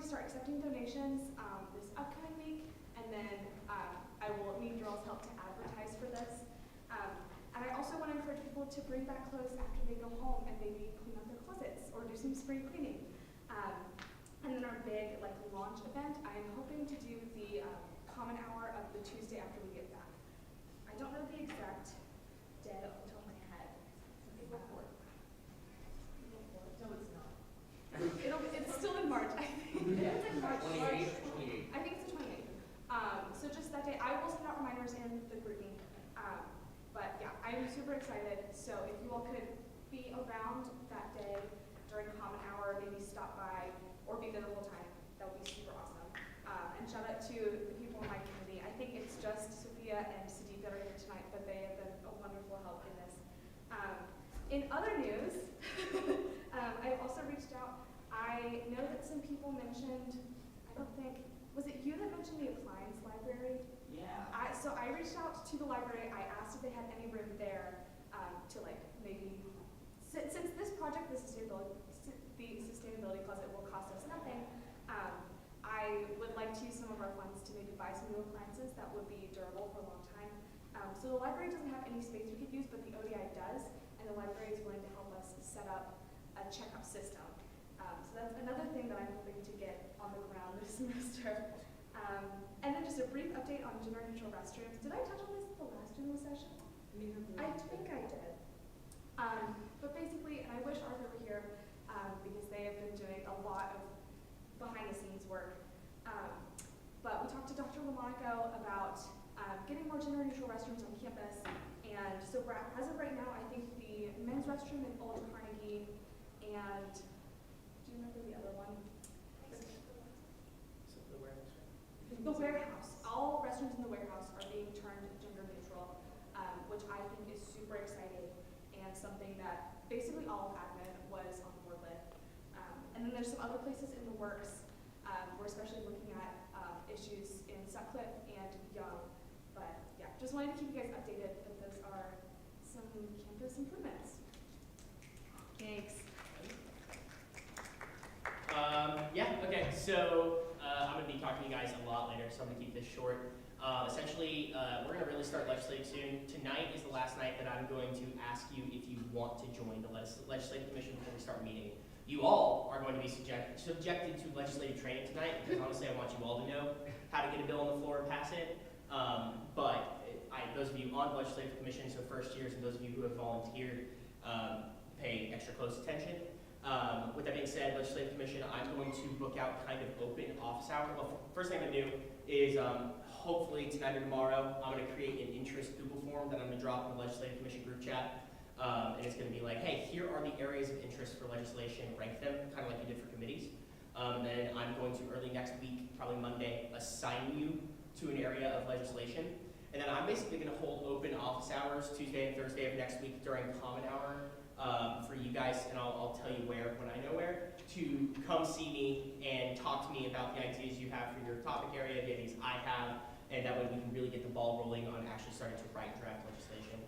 start accepting donations this upcoming week, and then I will need your all's help to advertise for this. And I also want to encourage people to bring back clothes after they go home and maybe clean up their closets or do some spring cleaning. And then our big launch event, I'm hoping to do the common hour of the Tuesday after we get back. I don't know the exact day off the top of my head. April 4th. No, it's not. It's still in March, I think. Yeah, it's like March 28th. 28th. I think it's the 28th. So just that day, I will send out reminders in the group me. But yeah, I'm super excited. So if you all could be around that day during common hour, maybe stop by or be there the whole time, that would be super awesome. And shout out to the people in my community. I think it's just Sophia and Sadiq that are here tonight, but they have been a wonderful help in this. In other news, I've also reached out. I know that some people mentioned, was it you that mentioned the appliance library? Yeah. So I reached out to the library. I asked if they had any room there to maybe, since this project, the sustainability closet will cost us nothing, I would like to use some of our funds to maybe buy some new appliances that would be durable for a long time. So the library doesn't have any space we could use, but the ODI does, and the library is willing to help us set up a checkup system. So that's another thing that I'm hoping to get on the ground this semester. And then just a brief update on gender neutral restrooms. Did I touch on this at the last Zoom session? I think I did. But basically, and I wish Arthur were here because they have been doing a lot of behind the scenes work. But we talked to Dr. Lamonaco about getting more gender neutral restrooms on campus. And so as of right now, I think the men's restroom in Old Carnegie and, do you remember the other one? The warehouse. All restrooms in the warehouse are being turned gender neutral, which I think is super exciting and something that basically all of admin was on board with. And then there's some other places in the works. We're especially looking at issues in Sutcliffe and Young. But yeah, just wanted to keep you guys updated that those are some campus improvements. Thanks. Yeah, okay, so I'm going to be talking to you guys a lot later, so I'm going to keep this short. Essentially, we're going to really start legislating soon. Tonight is the last night that I'm going to ask you if you want to join the Legislative Commission before we start meeting. You all are going to be subjected to legislative training tonight, because honestly I want you all to know how to get a bill on the floor and pass it. But those of you on the Legislative Commission, so first years, and those of you who have volunteered, pay extra close attention. With that being said, Legislative Commission, I'm going to book out kind of open office hours. Well, first thing I'm going to do is hopefully tonight or tomorrow, I'm going to create an interest Google form that I'm going to drop in the Legislative Commission group chat. And it's going to be like, hey, here are the areas of interest for legislation, rank them, kind of like you did for committees. Then I'm going to early next week, probably Monday, assign you to an area of legislation. And then I'm basically going to hold open office hours Tuesday and Thursday of next week during common hour for you guys, and I'll tell you where when I know where, to come see me and talk to me about the ideas you have for your topic area, the ideas I have, and that way we can really get the ball rolling on actually starting to write draft legislation.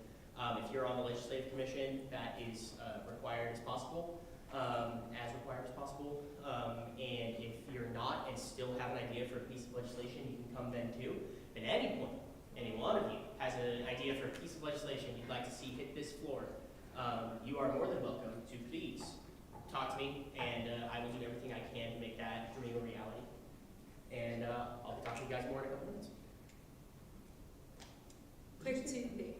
If you're on the Legislative Commission, that is required as possible, and if you're not and still have an idea for a piece of legislation, you can come then too. At any point, any one of you has an idea for a piece of legislation you'd like to see hit this floor, you are more than welcome to please talk to me, and I will do everything I can to make that dream a reality. And I'll be talking to you guys more in a couple minutes. Quick 2B.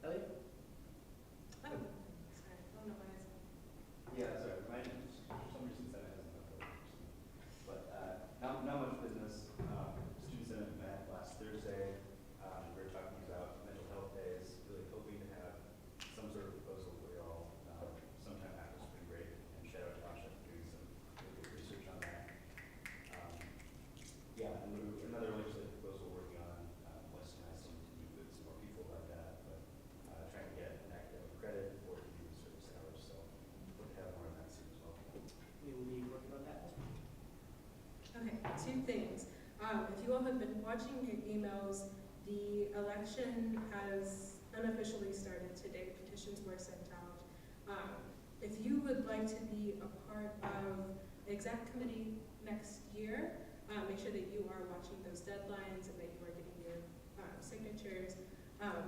Elliot? Oh, sorry. I don't know what I said. Yeah, sorry. My name is, for some reason, that hasn't been over. But not much business. Student Senate met last Thursday. We were talking about mental health days, really hoping to have some sort of proposal for you all sometime after spring break. And shout out to Asha for doing some really good research on that. Yeah, and another legislative proposal working on westernizing to meet with some more people about that, but trying to get an academic credit for community service hours. So hope to have more on that soon as well. We will be working on that this week. Okay, 2 things. If you all have been watching your emails, the election has unofficially started today. Petitions were sent out. If you would like to be a part of exec committee next year. Make sure that you are watching those deadlines and that you are getting your signatures.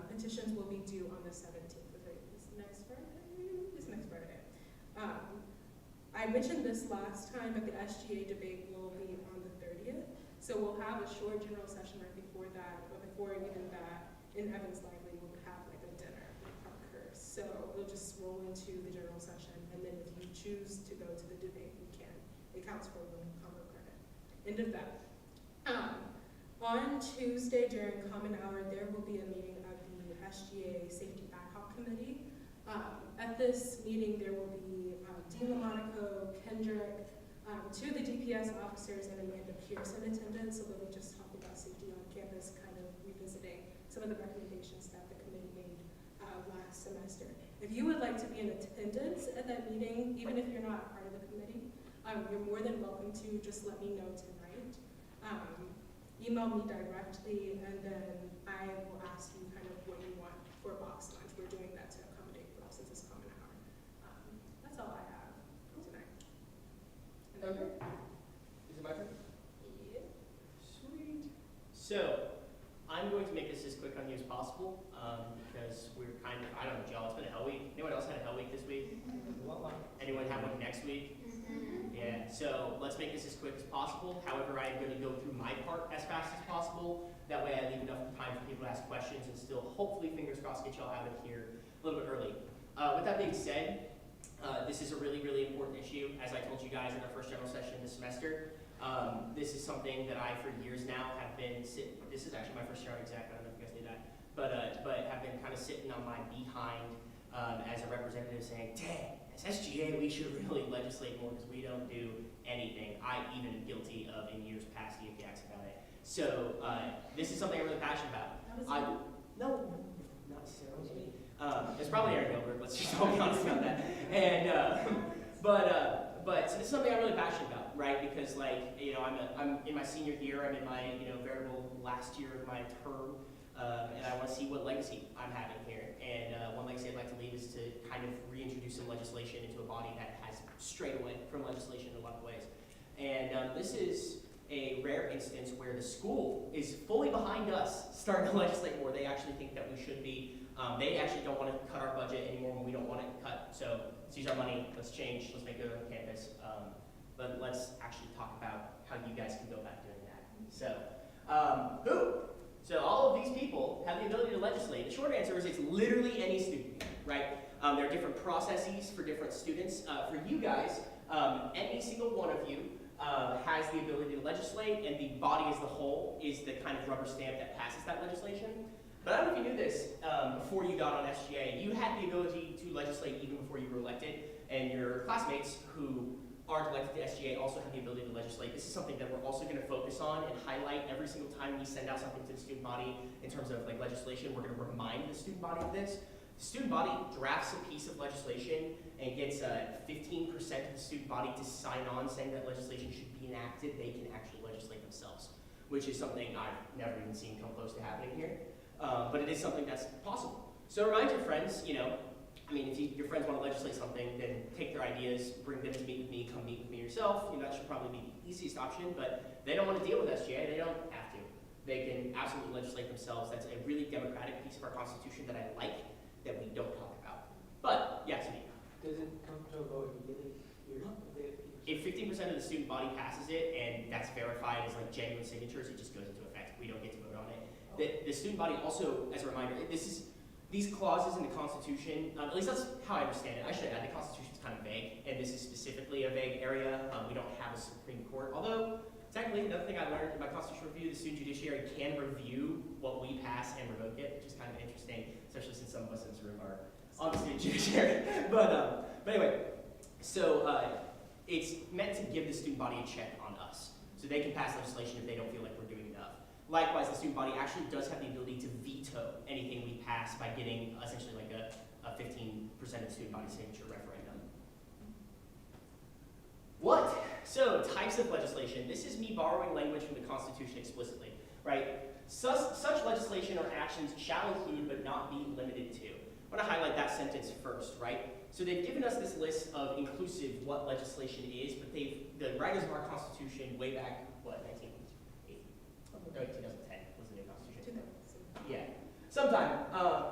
Petitions will be due on the 17th, which is next Friday. It's next Friday. I mentioned this last time, but the SGA debate will be on the 30th. So we'll have a short general session right before that, but before even that, in Evans Library, we'll have like a dinner with Parkhurst. So it'll just roll into the general session, and then if you choose to go to the debate, you can. It counts for one combo credit. End of that. On Tuesday during Common Hour, there will be a meeting of the SGA Safety Ad Hoc Committee. At this meeting, there will be Dean Lamonaco, Kendrick, two of the DPS officers, and Amanda Pierce in attendance, so they'll be just talking about safety on campus, kind of revisiting some of the recommendations that the committee made last semester. If you would like to be in attendance at that meeting, even if you're not part of the committee, you're more than welcome to. Just let me know tonight. Email me directly, and then I will ask you kind of what you want for box lunch. We're doing that to accommodate for us since it's Common Hour. That's all I have tonight. Okay. Is it my turn? Yeah. Sweet. So, I'm going to make this as quick on you as possible because we're kind of, I don't know, Joe, it's been a hell week. Anyone else had a hell week this week? Anyone have one next week? Yeah, so let's make this as quick as possible. However, I'm going to go through my part as fast as possible. That way I leave enough time for people to ask questions and still, hopefully, fingers crossed, get y'all out of here a little bit early. With that being said, this is a really, really important issue. As I told you guys in our first general session this semester, this is something that I, for years now, have been sitting, this is actually my first year on exec, I don't know if you guys knew that, but have been kind of sitting on my behind as a representative saying, dang, as SGA, we should really legislate more because we don't do anything. I'm even guilty of, in years past, yaks about it. So this is something I'm really passionate about. No, not necessarily me. It's probably Aaron Gilbert, let's just all be honest about that. And, but so this is something I'm really passionate about, right? Because like, you know, I'm in my senior year, I'm in my, you know, veritable last year of my term, and I want to see what legacy I'm having here. And one legacy I'd like to leave is to kind of reintroduce some legislation into a body that has strayed away from legislation in a lot of ways. And this is a rare instance where the school is fully behind us starting to legislate more. They actually think that we should be. They actually don't want to cut our budget anymore when we don't want it cut. So let's use our money, let's change, let's make it on campus. But let's actually talk about how you guys can go about doing that. So, So all of these people have the ability to legislate. The short answer is it's literally any student, right? There are different processes for different students. For you guys, any single one of you has the ability to legislate, and the body as the whole is the kind of rubber stamp that passes that legislation. But I don't know if you knew this before you got on SGA. You had the ability to legislate even before you were elected, and your classmates who aren't elected to SGA also have the ability to legislate. This is something that we're also going to focus on and highlight every single time we send out something to the student body in terms of like legislation. We're going to remind the student body of this. The student body drafts a piece of legislation and gets 15% of the student body to sign on saying that legislation should be enacted. They can actually legislate themselves, which is something I've never even seen come close to happening here. But it is something that's possible. So remind your friends, you know, I mean, if your friends want to legislate something, then take their ideas, bring them to meet with me, come meet with me yourself. You know, that should probably be the easiest option, but they don't want to deal with SGA, they don't have to. They can absolutely legislate themselves. That's a really democratic piece of our Constitution that I like, that we don't talk about. But, yes, me. Does it come to a vote immediately? If 15% of the student body passes it, and that's verified as like genuine signatures, it just goes into effect. We don't get to vote on it. The student body also, as a reminder, these clauses in the Constitution, at least that's how I understand it. I should add, the Constitution is kind of vague, and this is specifically a vague area. We don't have a Supreme Court, although technically, another thing I learned in my constitutional review, the student judiciary can review what we pass and revoke it, which is kind of interesting, especially since some of us in this room are on the student judiciary. But anyway, so it's meant to give the student body a check on us, so they can pass legislation if they don't feel like we're doing enough. Likewise, the student body actually does have the ability to veto anything we pass by getting essentially like a 15% of the student body signature referendum. What? So, types of legislation. This is me borrowing language from the Constitution explicitly, right? Such legislation or actions shall include but not be limited to. I want to highlight that sentence first, right? So they've given us this list of inclusive what legislation is, but the writers of our Constitution way back, what, 1908? No, 2010 was the new Constitution. Yeah. Sometime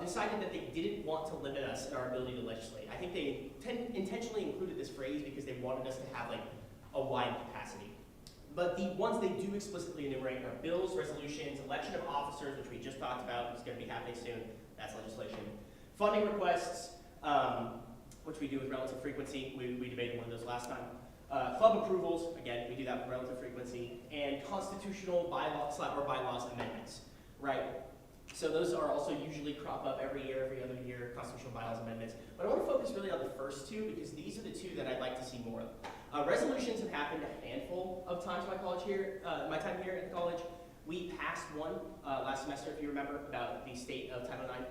decided that they didn't want to limit us in our ability to legislate. I think they intentionally included this phrase because they wanted us to have like a wide capacity. But the ones they do explicitly enumerate are bills, resolutions, election of officers, which we just talked about, is going to be happening soon. That's legislation. Funding requests, which we do with relative frequency. We debated one of those last time. Club approvals, again, we do that with relative frequency. And constitutional bylaws amendments, right? So those are also usually crop up every year, every other year, constitutional bylaws amendments. But I want to focus really on the first two because these are the two that I'd like to see more of. Resolutions have happened a handful of times in my time here in college. We passed one last semester, if you remember, about the state of Title IX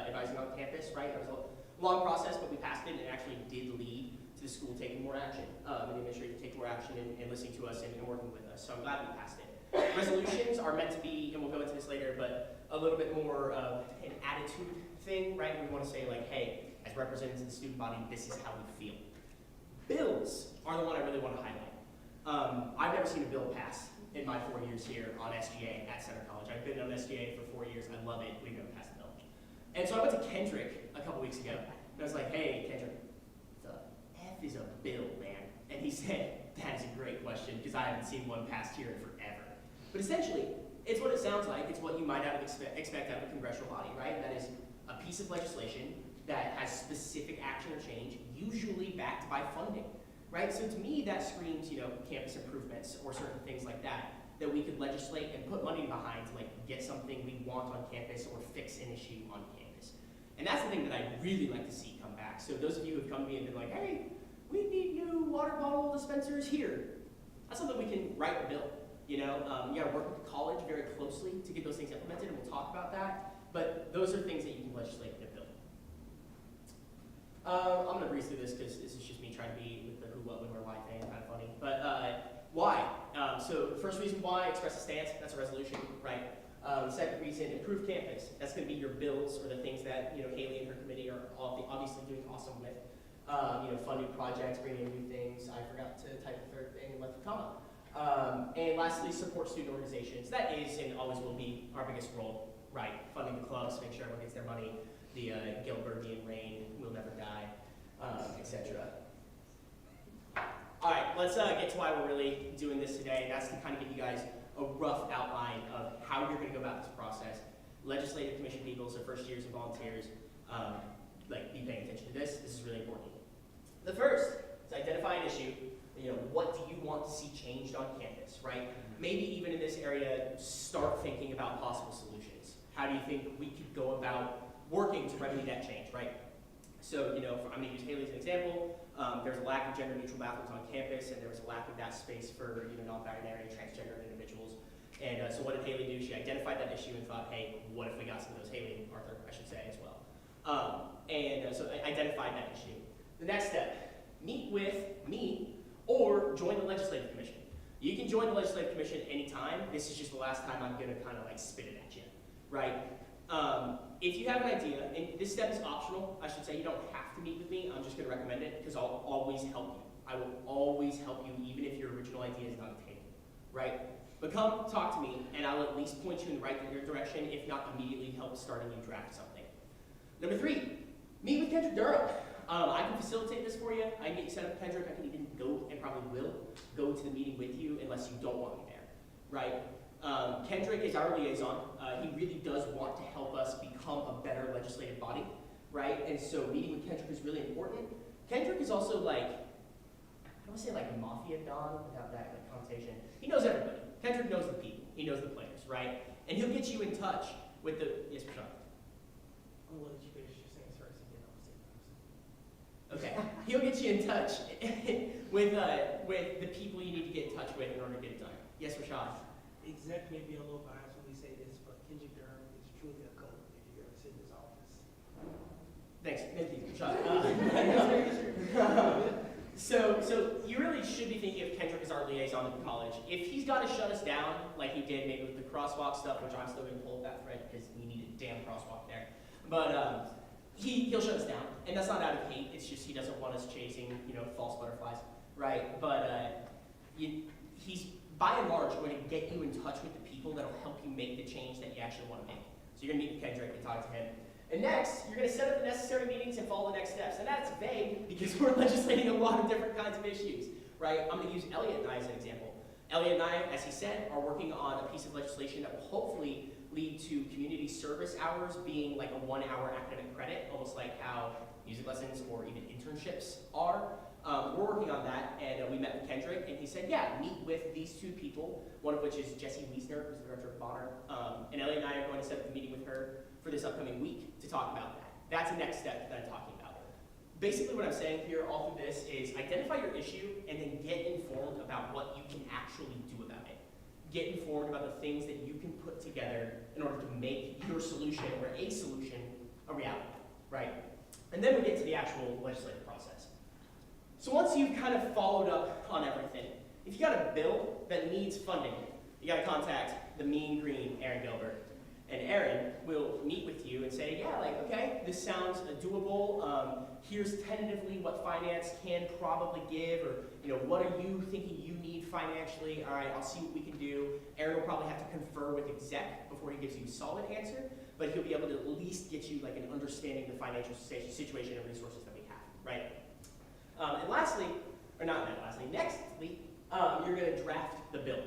advising on campus, right? It was a long process, but we passed it and it actually did lead to the school taking more action, and the administration taking more action and listening to us and working with us. So I'm glad we passed it. Resolutions are meant to be, and we'll go into this later, but a little bit more of an attitude thing, right? We want to say like, hey, as representatives of the student body, this is how we feel. Bills are the one I really want to highlight. I've never seen a bill pass in my 4 years here on SGA at Center College. I've been on SGA for 4 years. I love it. We've never passed a bill. And so I went to Kendrick a couple weeks ago, and I was like, hey, Kendrick, the F is a bill, man. And he said, that is a great question, because I haven't seen one passed here in forever. But essentially, it's what it sounds like. It's what you might not expect out of a congressional body, right? That is a piece of legislation that has specific action or change, usually backed by funding, right? So to me, that screams, campus improvements or certain things like that we could legislate and put money behind to like get something we want on campus or fix an issue on campus. And that's the thing that I'd really like to see come back. So those of you who have come to me and been like, hey, we need new water bottle dispensers here. That's something we can write a bill. You gotta work with the college very closely to get those things implemented, and we'll talk about that. But those are things that you can legislate in a bill. I'm gonna breeze through this because this is just me trying to be with the who, what, when, where, why thing, kind of funny. But why? So the first reason why, express a stance, that's a resolution, right? The second reason, improve campus. That's gonna be your bills or the things that Haley and her committee are obviously doing awesome with. Fund new projects, bring in new things. I forgot to type the third thing and left the comma. And lastly, support student organizations. That is and always will be our biggest role, right? Funding the clubs, make sure everyone gets their money, the Gilbertian rain will never die, etc. All right, let's get to why we're really doing this today. That's to kind of give you guys a rough outline of how you're going to go about this process. Legislative commission people, so first years and volunteers, be paying attention to this. This is really important. The first is identify an issue. What do you want to see changed on campus, right? Maybe even in this area, start thinking about possible solutions. How do you think we could go about working to remedy that change, right? So, I'm going to use Haley as an example. There's a lack of gender-neutral bathrooms on campus, and there was a lack of that space for non-binary, transgender individuals. And so what did Haley do? She identified that issue and thought, hey, what if we got some of those? Haley and Arthur, I should say, as well. So I identified that issue. The next step, meet with me or join the legislative commission. You can join the legislative commission anytime. This is just the last time I'm gonna kind of like spit it at you, right? If you have an idea, and this step is optional, I should say, you don't have to meet with me. I'm just gonna recommend it because I'll always help you. I will always help you even if your original idea is not attainable, right? But come talk to me and I'll at least point you in the right direction, if not immediately help starting you draft something. Number 3, meet with Kendrick Durham. I can facilitate this for you. I can get you set up with Kendrick. I can even go, and probably will, go to the meeting with you unless you don't want me there, right? Kendrick is our liaison. He really does want to help us become a better legislative body, right? And so meeting with Kendrick is really important. Kendrick is also like, I don't want to say like mafia don without that like connotation. He knows everybody. Kendrick knows the people. He knows the players, right? And he'll get you in touch with the, yes, Prashant? I'm going to let you finish your sentence first and then I'll say first. Okay, he'll get you in touch with the people you need to get in touch with in order to get it done. Yes, Rashad? Exec may be a little biased when we say this, but Kendrick Durham is truly a goat if you ever sit in his office. Thanks, thank you, Rashad. So you really should be thinking of Kendrick as our liaison at the college. If he's got to shut us down, like he did maybe with the crosswalk stuff, which I'm still going to pull up that thread because we need a damn crosswalk there. But he'll shut us down, and that's not out of hate. It's just he doesn't want us chasing, false butterflies, right? But he's by and large going to get you in touch with the people that'll help you make the change that you actually want to make. So you're gonna meet with Kendrick and talk to him. And next, you're gonna set up the necessary meetings and follow the next steps. And that's vague because we're legislating a lot of different kinds of issues, right? I'm gonna use Elliot and I as an example. Elliot and I, as he said, are working on a piece of legislation that will hopefully lead to community service hours being like a 1-hour academic credit, almost like how music lessons or even internships are. We're working on that, and we met with Kendrick, and he said, yeah, meet with these 2 people, one of which is Jessie Wiesner, who's the director of Bonner, and Elliot and I are going to set up a meeting with her for this upcoming week to talk about that. That's the next step that I'm talking about. Basically what I'm saying here all through this is identify your issue and then get informed about what you can actually do about it. Get informed about the things that you can put together in order to make your solution or a solution a reality, right? And then we get to the actual legislative process. So once you've kind of followed up on everything, if you got a bill that needs funding, you got to contact the mean green Aaron Gilbert. And Aaron will meet with you and say, yeah, like, okay, this sounds doable. Here's tentatively what finance can probably give, or what are you thinking you need financially? All right, I'll see what we can do. Aaron will probably have to confer with exec before he gives you a solid answer, but he'll be able to at least get you like an understanding of the financial situation and resources that we have, right? And lastly, or not lastly, nextly, you're going to draft the bill,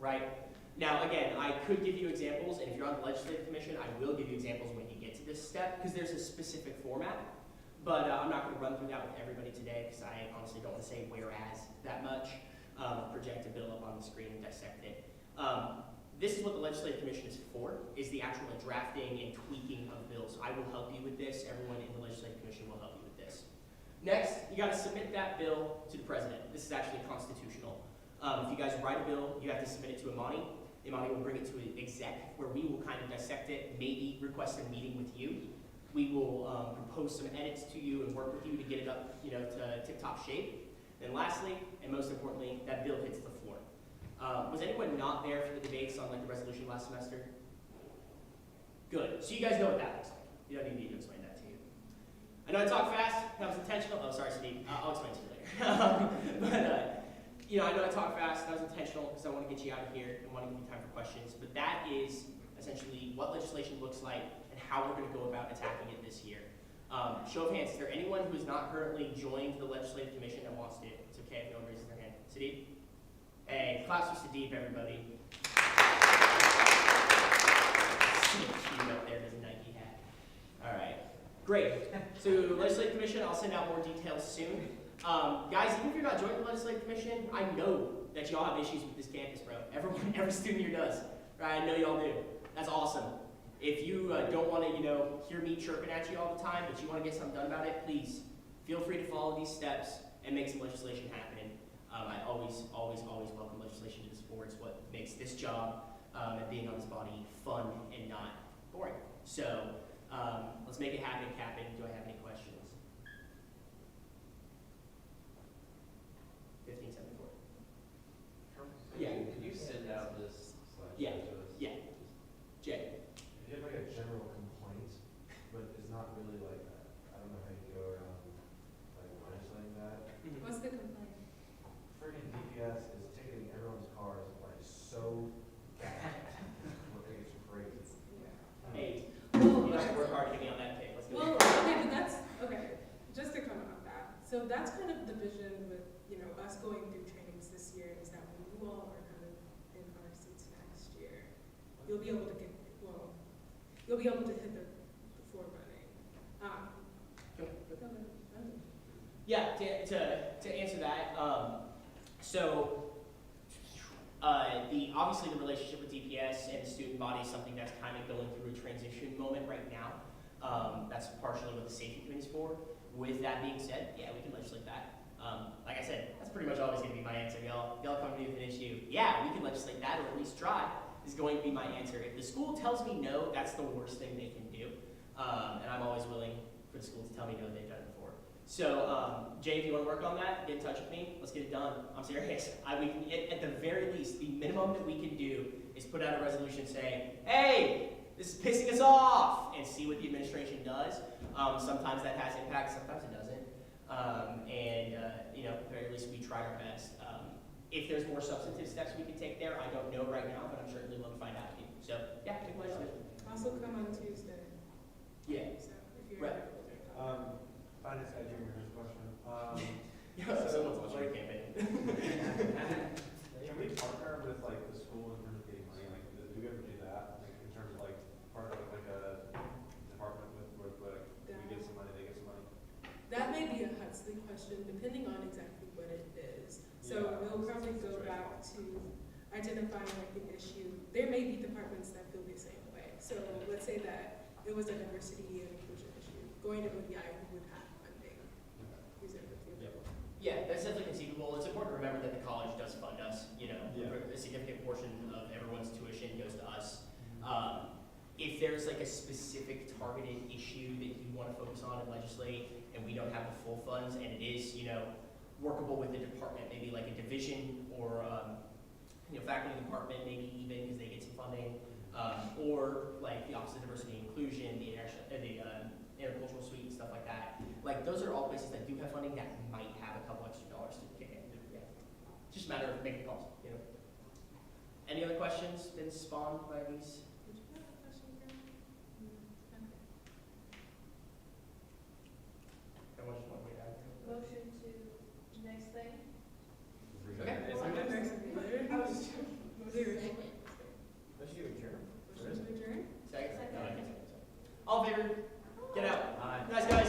right? Now, again, I could give you examples, and if you're on the Legislative Commission, I will give you examples when you get to this step, because there's a specific format. But I'm not going to run through that with everybody today, because I honestly don't want to say whereas that much. Project a bill up on the screen and dissect it. This is what the Legislative Commission is for, is the actual drafting and tweaking of bills. I will help you with this. Everyone in the Legislative Commission will help you with this. Next, you got to submit that bill to the President. This is actually constitutional. If you guys write a bill, you have to submit it to Imani. Imani will bring it to an exec, where we will kind of dissect it, maybe request a meeting with you. We will propose some edits to you and work with you to get it up, to tip-top shape. And lastly, and most importantly, that bill hits the floor. Was anyone not there for the debates on the resolution last semester? Good. So you guys know what that looks like. You don't need me to explain that to you. I know I talk fast. That was intentional. Oh, sorry, Steve. I'll explain to you later. I know I talk fast. That was intentional because I want to get you out of here and want to give you time for questions. But that is essentially what legislation looks like and how we're going to go about attacking it this year. Show of hands, is there anyone who has not currently joined the Legislative Commission and wants to? It's okay if no one raises their hand. Sadiq? Hey, claps for Sadiq, everybody. Cute up there, his Nike hat. All right, great. So Legislative Commission, I'll send out more details soon. Guys, even if you're not joining the Legislative Commission, I know that y'all have issues with this campus, bro. Every student here does, right? I know y'all do. That's awesome. If you don't want to, hear me chirping at you all the time, but you want to get something done about it, please feel free to follow these steps and make some legislation happen. I always welcome legislation to this board. It's what makes this job and being on this body fun and not boring. So let's make it happen, Captain. Do I have any questions? 1574. Yeah. Could you send out this slide Yeah. to us? Yeah. Jay. If you have like a general complaint, but it's not really like, I don't know how you go around like legislating that. What's the complaint? Friggin' DPS is ticketing everyone's cars like so bad. It's crazy. Hey, Well, you have to work hard to get me on that pick. Let's go. Well, okay, but that's, okay, just to comment on that. So that's kind of the vision with, us going through trainings this year, is that when you all are kind of in our seats next year, you'll be able to hit the floor running. Yeah, to answer that, obviously the relationship with DPS and the student body is something that's kind of going through a transition moment right now. That's partially what the safety committee is for. With that being said, yeah, we can legislate that. Like I said, that's pretty much always going to be my answer. Y'all come to me with an issue. Yeah, we can legislate that, or at least try, is going to be my answer. If the school tells me no, that's the worst thing they can do. And I'm always willing for the school to tell me no, they've done it before. So, Jay, if you want to work on that, get in touch with me. Let's get it done. I'm serious. We can, at the very least, the minimum that we can do is put out a resolution saying, hey, this is pissing us off, and see what the administration does. Sometimes that has impact, sometimes it doesn't. At the very least, we tried our best. If there's more substantive steps we can take there, I don't know right now, but I'm certainly willing to find out. So, yeah, take my decision. Also come on Tuesday. Yeah. So if you're Right. Finance guy Junior, here's a question. Someone's watching your campaign. Can we partner with like the school in terms of getting money? Like, do we ever do that? Like in terms of like partner with like a department with like we get some money, they get some money? That may be a Huxley question, depending on exactly what it is. So Yeah, we'll probably that's go right. back to identifying like the issue. There may be departments that feel the same way. So let's say that it was a diversity and inclusion issue. Going to ODI, we would have funding. Use it with you. Yep. Yeah, that's definitely conceivable. It's important to remember that the college does fund us. Yeah. A significant portion of everyone's tuition goes to us. If there's like a specific targeted issue that you want to focus on and legislate, and we don't have the full funds, and it is, workable with the department, maybe like a division or, faculty department, maybe even because they get some funding, or like the Office of Diversity and Inclusion, the intercultural suite and stuff like that. Like those are all places that do have funding that might have a couple extra dollars to kick in. Yeah. Just a matter of making calls, Any other questions been spawned by these? Did you have a question, Karen? Okay. Everyone just want to wait out? Motion to next thing. Okay. Let's do adjourn. Motion to adjourn? Second? No, I can't second. All in favor? Get out. Aye.